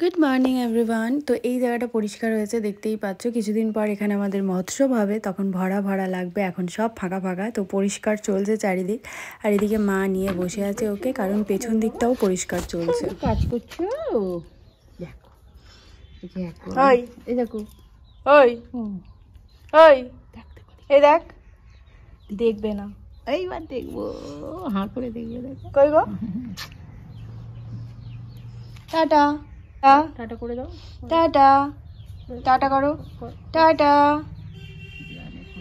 Good morning everyone. তো এই জায়গাটা পরিষ্কার হয়েছে, দেখতেই পাচ্ছ। কিছুদিন পর এখানে আমাদের মহোৎসব হবে, তখন ভরা ভরা লাগবে। এখন সব ফাঁকা ফাঁকা, তো পরিষ্কার চলছে চারিদিক। আর এদিকে মা নিয়ে বসে আছে ওকে, কারণ পেছন দিকটাও পরিষ্কার চলছে। কাজ করছো দেখো, ওই এই দেখো, ওই ওই এই দেখ, দেখবে না, এইবার দেখবো, হাঁ করে দেখবে। দেখো কই গো, টাটা টাটা করে দাও, টাটা টাটা করো, টাটা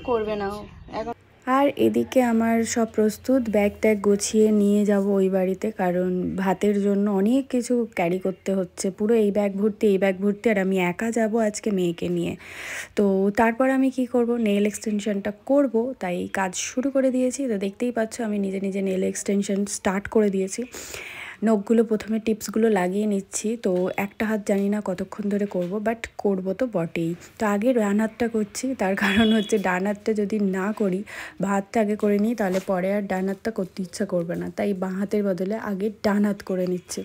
করবে না ও এখন। আর এদিকে আমার সব প্রস্তুত, ব্যাগ ট্যাগ গুছিয়ে নিয়ে যাব ওই বাড়িতে, কারণ ভাতের জন্য অনেক কিছু ক্যারি করতে হচ্ছে। পুরো এই ব্যাগ ভর্তি, এই ব্যাগ ভর্তি, আর আমি একা যাব আজকে মেয়েকে নিয়ে। তো তারপর আমি কি করব, নেল এক্সটেনশনটা করব, তাই কাজ শুরু করে দিয়েছি। তো দেখতেই পাচ্ছ আমি নিজে নিজে নেল এক্সটেনশন স্টার্ট করে দিয়েছি। নখগুলো প্রথমে টিপসগুলো লাগিয়ে নিচ্ছি। তো একটা হাত জানি না কতক্ষণ ধরে করব, বাট করব তো বটেই। তো আগে ডান হাতটা করছি, তার কারণ হচ্ছে ডান হাতটা যদি না করি, বাঁ হাতটা আগে করে নিই, তাহলে পরে আর ডান হাতটা করতে ইচ্ছা করবে না। তাই বাঁ হাতের বদলে আগে ডান হাত করে নিচ্ছি।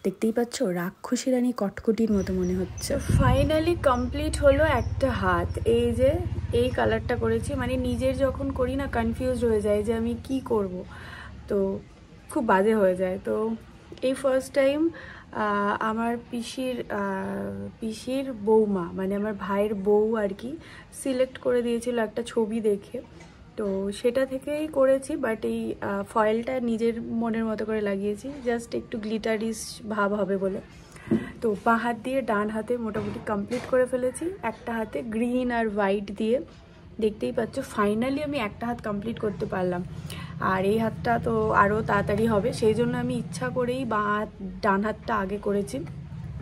দেখতেই পাচ্ছ রাক্ষসী রানী কটকটির মতো মনে হচ্ছে। ফাইনালি কমপ্লিট হলো একটা হাত। এই যে এই কালারটা করেছি, মানে নিজের যখন করি না কনফিউজড হয়ে যায় যে আমি কি করব, তো খুব বাজে হয়ে যায়। তো এই ফার্স্ট টাইম আমার পিসির বৌমা, মানে আমার ভাইয়ের বউ আর কি, সিলেক্ট করে দিয়েছিল একটা ছবি দেখে। তো সেটা থেকেই করেছি, বাট এই ফয়েলটা নিজের মনের মতো করে লাগিয়েছি, জাস্ট একটু গ্লিটারিস ভাব হবে বলে। তো বাঁ হাত দিয়ে ডান হাতে মোটামুটি কমপ্লিট করে ফেলেছি, একটা হাতে গ্রিন আর হোয়াইট দিয়ে। দেখতেই পাচ্ছ ফাইনালি আমি একটা হাত কমপ্লিট করতে পারলাম। আর এই হাতটা তো আরও তাড়াতাড়ি হবে, সেই জন্য আমি ইচ্ছা করেই ডান হাতটা আগে করেছি।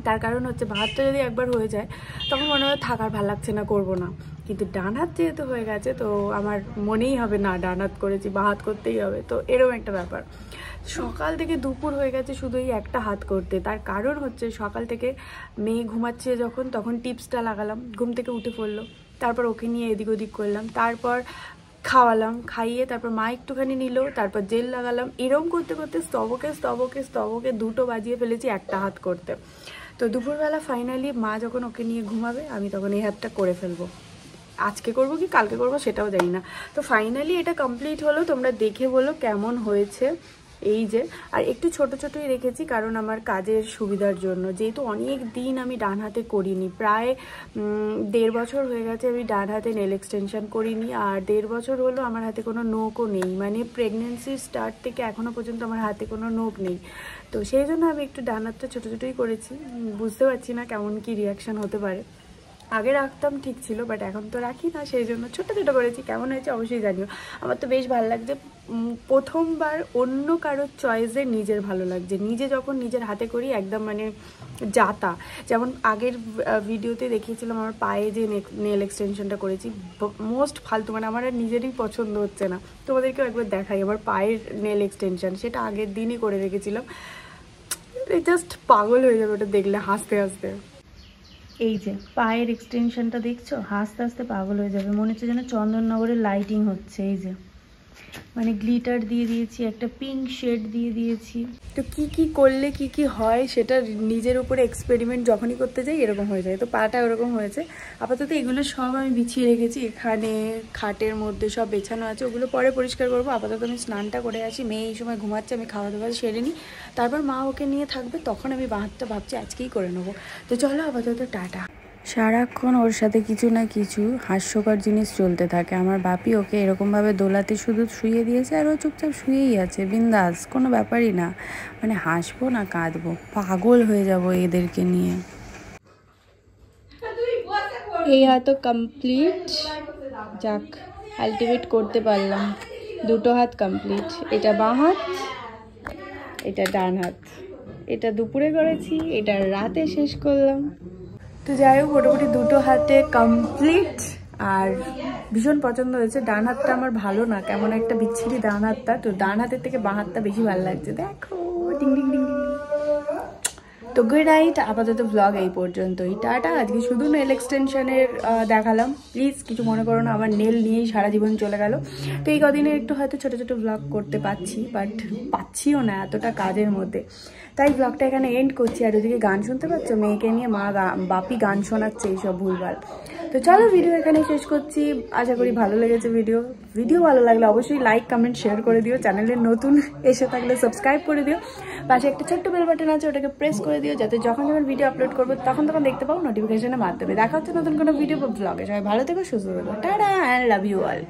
তার কারণ হচ্ছে বাঁ হাতটা যদি একবার হয়ে যায় তখন মনে হয় থাকার ভালো লাগছে না, করবো না। কিন্তু ডান হাত যেহেতু হয়ে গেছে, তো আমার মনেই হবে না ডান হাত করেছি, বাঁ হাত করতেই হবে। তো এরকম একটা ব্যাপার। সকাল থেকে দুপুর হয়ে গেছে শুধু এই একটা হাত করতে। তার কারণ হচ্ছে সকাল থেকে মেয়ে ঘুমাচ্ছে যখন, তখন টিপসটা লাগালাম, ঘুম থেকে উঠে পড়লো, তারপর ওকে নিয়ে এদিক ওদিক করলাম, তারপর খাওয়ালাম, খাইয়ে তারপর মা একটুখানি নিল, তারপর জেল লাগালাম। এরম করতে করতে স্তবকে 2টো বাজিয়ে ফেলেছি একটা হাত করতে। তো দুপুরবেলা ফাইনালি মা যখন ওকে নিয়ে ঘুমাবে, আমি তখন এই হাতটা করে ফেলবো। আজকে করব কি কালকে করব সেটাও জানি না। তো ফাইনালি এটা কমপ্লিট হলো, তোমরা দেখে বলো কেমন হয়েছে। এই যে, আর একটু ছোট ছোটই রেখেছি কারণ আমার কাজের সুবিধার জন্য, যেহেতু অনেক দিন আমি ডান হাতে করিনি, প্রায় 1.5 বছর হয়ে গেছে আমি ডান হাতে নেল এক্সটেনশন করিনি। আর 1.5 বছর হলো আমার হাতে কোনো নোকও নেই, মানে প্রেগনেন্সির স্টার্ট থেকে এখনও পর্যন্ত আমার হাতে কোনো নোক নেই। তো সেই জন্য আমি একটু ডান হাতটা ছোটো ছোটোই করেছি। বুঝতে পারছি না কেমন কি রিয়াকশান হতে পারে। আগে রাখতাম ঠিক ছিল, বাট এখন তো রাখি না, সেই জন্য ছোটো ছোটো করেছি। কেমন হয়েছে অবশ্যই জানিও। আমার তো বেশ ভালো লাগছে, প্রথমবার অন্য কারোর চয়েসে নিজের ভালো লাগছে। নিজে যখন নিজের হাতে করি একদম মানে যাতা। যেমন আগের ভিডিওতে দেখিয়েছিলাম আমার পায়ে যে নেল এক্সটেনশনটা করেছি, মোস্ট ফালতু, মানে আমার আর নিজেরই পছন্দ হচ্ছে না। তোমাদেরকেও একবার দেখাই আমার পায়ের নেল এক্সটেনশন, সেটা আগের দিনই করে রেখেছিলাম। জাস্ট পাগল হয়ে যাবে ওটা দেখলে, হাসতে হাসতে। এই যে পায়ের এক্সটেনশনটা দেখছো, হাসতে হাসতে পাগল হয়ে যাবে, মনে হচ্ছে যেন চন্দননগরের লাইটিং হচ্ছে। এই যে মানে গ্লিটার দিয়ে দিয়েছি, একটা পিঙ্ক শেড দিয়ে দিয়েছি। তো কি কি করলে কি কি হয় সেটা নিজের উপরে এক্সপেরিমেন্ট যখনই করতে যাই এরকম হয়ে যায়। তো পাটা ওরকম হয়েছে। আপাতত এগুলো সব আমি বিছিয়ে রেখেছি, এখানে খাটের মধ্যে সব বেছানো আছে, ওগুলো পরে পরিষ্কার করবো। আপাতত আমি স্নানটা করে আসি, মেয়ে এই সময় ঘুমাচ্ছে, আমি খাওয়া দাওয়া সেরে নিই, তারপর মা ওকে নিয়ে থাকবে, তখন আমি বাঁ হাতটা ভাবছি আজকেই করে নেবো। তো চলো আপাতত টাটা। সারাক্ষণ ওর সাথে কিছু না কিছু হাস্যকর জিনিস চলতে থাকে। আমার বাপি ওকে এরকমভাবে দোলাতে শুধু শুয়ে দিয়েছে, আর ও চুপচাপ শুয়েই আছে, বিন্দাস, কোনো ব্যাপারই না। মানে হাসবো না কাঁদবো, পাগল হয়ে যাব এদেরকে নিয়ে। এই হয়তো কমপ্লিট, যাক আলটিমেট করতে পারলাম। 2টো হাত কমপ্লিট, এটা বাঁ হাত, এটা ডান হাত। এটা দুপুরে করেছি, এটা রাতে শেষ করলাম। তো যাই হোক, মোটামুটি 2টো হাতে কমপ্লিট। আর ভীষণ পছন্দ হয়েছে। ডান হাতটা আমার ভালো না, কেমন একটা বিচ্ছিরি ডান হাতটা। তো ডান হাতের থেকে বাঁ হাতটা বেশি ভালো লাগছে। দেখো ডিং ডিং ডিং ডিং। তো গুড নাইট, আপাতত ভ্লগ এই পর্যন্তই, টাটা। আজকে শুধু নেল এক্সটেনশনের দেখালাম, প্লিজ কিছু মনে করো না, আমার নেল নিয়েই সারা জীবন চলে গেল। তো এই কদিনে একটু হয়তো ছোটো ছোটো ভ্লগ করতে পারছি, বাট পাচ্ছিও না এতটা কাজের মধ্যে, তাই ব্লগটা এখানে এন্ড করছি। আর ওদিকে গান শুনতে পাচ্ছ, মেয়েকে নিয়ে বাপি গান শোনাচ্ছে এইসব ভুলভাল। তো চলো ভিডিও এখানে শেষ করছি, আশা করি ভালো লেগেছে ভিডিও ভালো লাগলে অবশ্যই লাইক কমেন্ট শেয়ার করে দিও, চ্যানেলে নতুন এসে থাকলে সাবস্ক্রাইব করে দিও, পাশে একটা ছোট্ট বেল বাটন আছে ওটাকে প্রেস করে দিও, যাতে যখন ভিডিও আপলোড করবো তখন দেখতে পাও নোটিফিকেশনের মাধ্যমে। দেখা হচ্ছে নতুন কোনো ভিডিও বা ব্লগে। সবাই ভালো থেকো, সুস্থ থেকো, tata, and love you all.